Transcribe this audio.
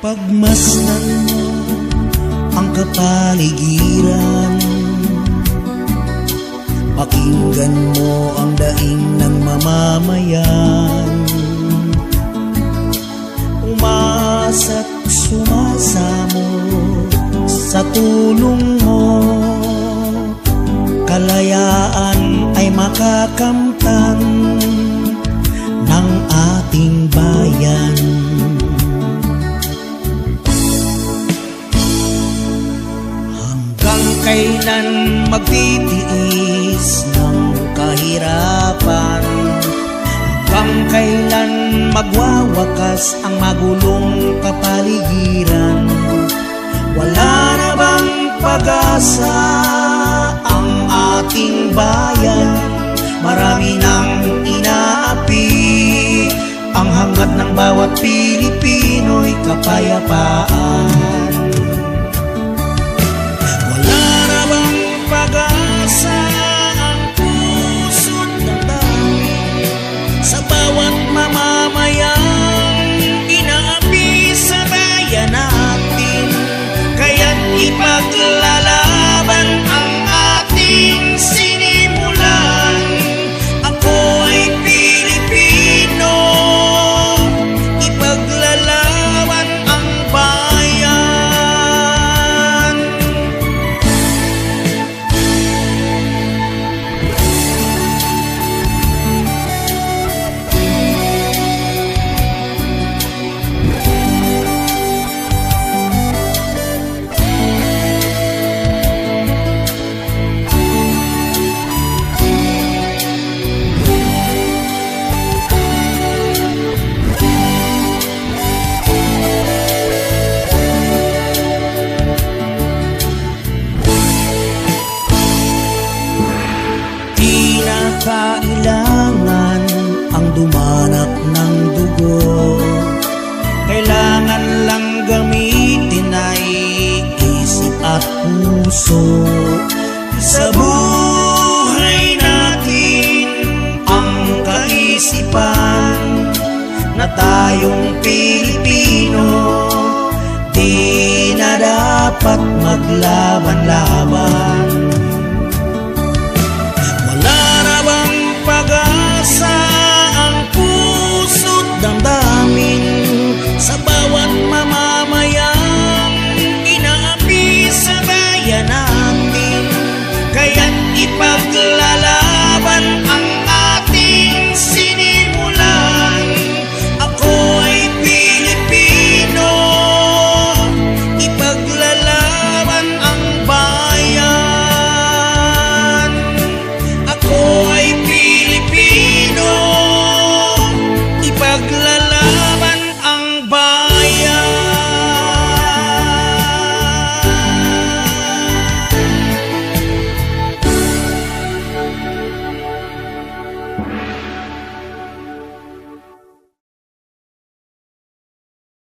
Pagmasdan mo ang kapaligiran, pakinggan mo ang daing ng mamamayan. Umasa't sumasamo sa tulong mo, kalayaan ay makakamtan ng ating bayan. Hanggang kailan magtitiis ng kahirapan? Hanggang kailan magwawakas ang magulong kapaligiran? Wala na bang pag-asa ang ating bayan? Marami nang inaapi ang hangad ng bawat Pilipino'y kapayapaan. Wala na bang pag-asa ang puso't damdamin sa bawat mamamayang inaapi sa bayan natin? Kaya't ipaglalaban ang ating sinimulan. Ako ay Pilipino, ipaglalaban ang bayan. Kailangan ang dumanak ng dugo, kailangan lang gamitin ay isip at puso. Sa buhay natin ang kaisipan na tayong Pilipino, di na dapat maglaban-laban. Pag-asa ang puso't damdamin